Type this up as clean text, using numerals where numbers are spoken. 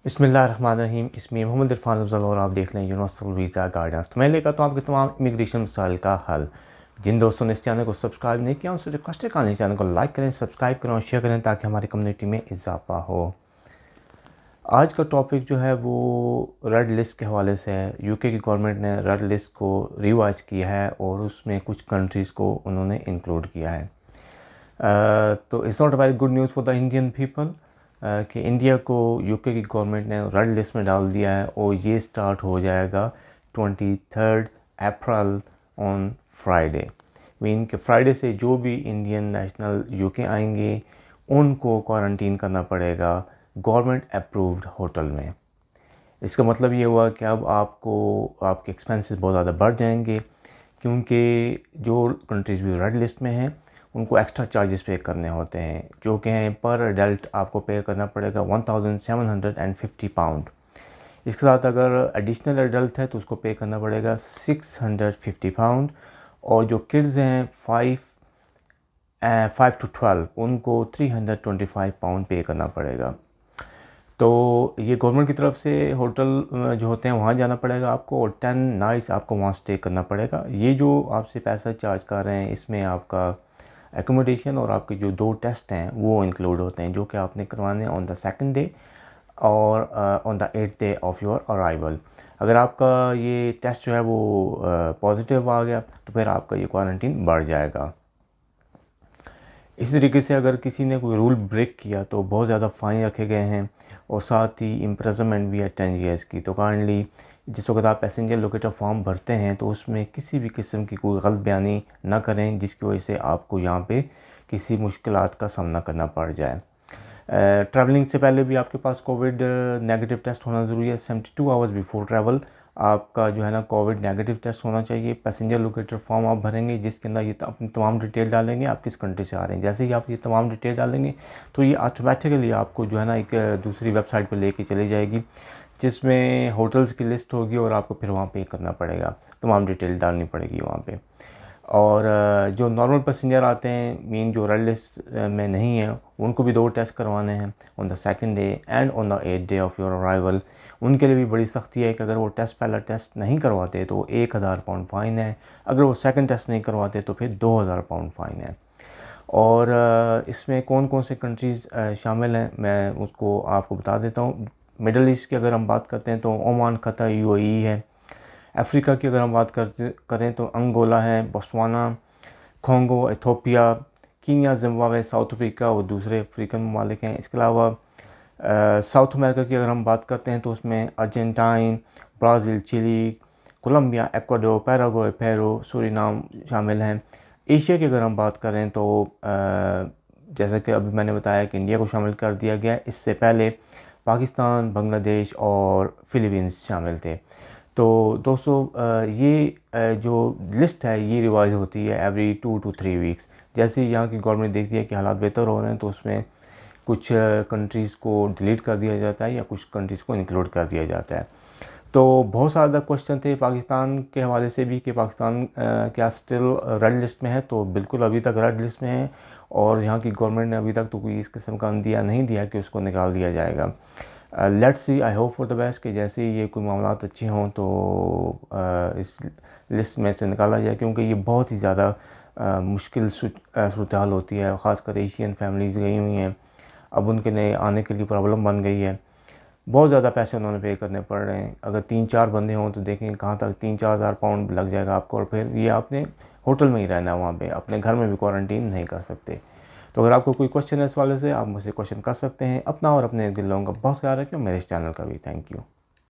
बिस्मिल्लाहिर्रहमानिर्रहीम। इसमें मोहम्मद इरफान अफजल और आप देख लें यूनिवर्सल वीज़ा गाइडेंस। तो मैं लेकर तो आपके तमाम इमिग्रेशन मसाइल का हल। जिन दोस्तों ने इस चैनल को सब्सक्राइब नहीं किया उनसे रिक्वेस्ट है कि चैनल को लाइक करें, सब्सक्राइब करें और शेयर करें ताकि हमारी कम्युनिटी में इजाफा हो। आज का टॉपिक जो है वो रेड लिस्ट के हवाले से है। यूके की गवर्नमेंट ने रेड लिस्ट को रिवाइज किया है और उसमें कुछ कंट्रीज़ को उन्होंने इंक्लूड किया है। तो it's not a very good news for the Indian people कि इंडिया को यूके की गवर्नमेंट ने रेड लिस्ट में डाल दिया है और ये स्टार्ट हो जाएगा 23 अप्रैल ऑन फ्राइडे। मीन कि फ्राइडे से जो भी इंडियन नेशनल यूके आएंगे उनको क्वारंटीन करना पड़ेगा गवर्नमेंट अप्रूव्ड होटल में। इसका मतलब ये हुआ कि अब आपके एक्सपेंसेस बहुत ज़्यादा बढ़ जाएंगे क्योंकि जो कंट्रीज़ भी रेड लिस्ट में हैं उनको एक्स्ट्रा चार्जेस पे करने होते हैं, जो कि हैं पर एडल्ट आपको पे करना पड़ेगा 1750 पाउंड। इसके साथ अगर एडिशनल एडल्ट है तो उसको पे करना पड़ेगा 650 पाउंड। और जो किड्स हैं 5 to 12 उनको 325 पाउंड पे करना पड़ेगा। तो ये गवर्नमेंट की तरफ से होटल जो होते हैं वहाँ जाना पड़ेगा आपको और 10 नाइट्स आपको वहाँ स्टे करना पड़ेगा। ये जो आपसे पैसा चार्ज कर रहे हैं इसमें आपका एकोमोडेशन और आपके जो 2 टेस्ट हैं वो इंक्लूड होते हैं, जो कि आपने करवाने ऑन द 2nd डे और on the 8th day of your arrival. अगर आपका ये टेस्ट जो है वो पॉजिटिव आ गया तो फिर आपका ये क्वारंटीन बढ़ जाएगा। इसी तरीके से अगर किसी ने कोई रूल ब्रेक किया तो बहुत ज़्यादा फ़ाइन रखे गए हैं और साथ ही इम्प्रिजनमेंट भी है 10 ईयर्स की। तो काइंडली जिस वक्त आप पैसेंजर लोकेटर फॉर्म भरते हैं तो उसमें किसी भी किस्म की कोई गलत बयानी ना करें जिसकी वजह से आपको यहाँ पे किसी मुश्किलात का सामना करना पड़ जाए। ट्रैवलिंग से पहले भी आपके पास कोविड नेगेटिव टेस्ट होना ज़रूरी है। 72 आवर्स बिफोर ट्रैवल आपका जो है ना कोविड नेगेटिव टेस्ट होना चाहिए। पैसेंजर लोकेटर फॉर्म आप भरेंगे जिसके अंदर ये अपनी तमाम डिटेल डालेंगे आप किस कंट्री से आ रहे हैं। जैसे ही आप ये तमाम डिटेल डालेंगे तो ये ऑटोमेटिकली आपको जो है ना एक दूसरी वेबसाइट पर लेके चली जाएगी जिसमें होटल्स की लिस्ट होगी और आपको फिर वहाँ पे करना पड़ेगा, तमाम डिटेल डालनी पड़ेगी वहाँ पे। और जो नॉर्मल पैसेंजर आते हैं मीन जो रेड लिस्ट में नहीं है उनको भी 2 टेस्ट करवाने हैं on the 2nd day and on the 8th day of your arrival. उनके लिए भी बड़ी सख्ती है कि अगर वो पहला टेस्ट नहीं करवाते तो 1000 पाउंड फ़ाइन है, अगर वो सेकंड टेस्ट नहीं करवाते तो फिर 2000 पाउंड फ़ाइन है। और इसमें कौन कौन से कंट्रीज़ शामिल हैं मैं उसको आपको बता देता हूँ। मिडल ईस्ट की अगर हम बात करते हैं तो ओमान, कतर, यूएई है। अफ्रीका की अगर हम बात करें तो अंगोला है, Botswana, Congo, Ethiopia, Kenya, Zimbabwe, south Africa और दूसरे अफ्रीकन ममालिक हैं। इसके अलावा साउथ अमेरिका की अगर हम बात करते हैं तो उसमें Argentine, Brazil, Chile, Colombia, Ecuador, Paraguay, Peru, Suriname शामिल हैं। एशिया की अगर हम बात करें तो जैसा कि अभी मैंने बताया कि इंडिया को शामिल कर दिया गया। इससे पहले पाकिस्तान, बांग्लादेश और फ़िलीपींस शामिल थे। तो दोस्तों ये जो लिस्ट है ये रिवाइज होती है एवरी 2 to 3 वीक्स। जैसे ही यहाँ की गवर्नमेंट देखती है कि हालात बेहतर हो रहे हैं तो उसमें कुछ कंट्रीज़ को डिलीट कर दिया जाता है या कुछ कंट्रीज़ को इंक्लूड कर दिया जाता है। तो बहुत ज़्यादा क्वेश्चन थे पाकिस्तान के हवाले से भी कि पाकिस्तान क्या स्टिल रेड लिस्ट में है। तो बिल्कुल अभी तक रेड लिस्ट में है और यहाँ की गवर्नमेंट ने अभी तक तो कोई इस किस्म का अंदिया नहीं दिया कि उसको निकाल दिया जाएगा। Let's see, I hope for the best कि जैसे ही ये कोई मामलात अच्छे हों तो इस लिस्ट में से निकाला जाए क्योंकि ये बहुत ही ज़्यादा मुश्किल सूरत हाल होती है। ख़ासकर एशियन फैमिलीज़ गई हुई हैं, अब उनके लिए आने के लिए प्रॉब्लम बन गई है। बहुत ज़्यादा पैसे उन्होंने पे करने पड़ रहे हैं। अगर 3-4 बंदे हों तो देखें कहाँ तक 3-4 हज़ार पाउंड लग जाएगा आपको और फिर ये आपने होटल में ही रहना है, वहाँ पे अपने घर में भी क्वारंटीन नहीं कर सकते। तो अगर आपको कोई क्वेश्चन है इस वाले से आप मुझसे क्वेश्चन कर सकते हैं। अपना और अपने दिल लोगों का बहुत ख्याल रखें, मेरे इस चैनल का भी। Thank you.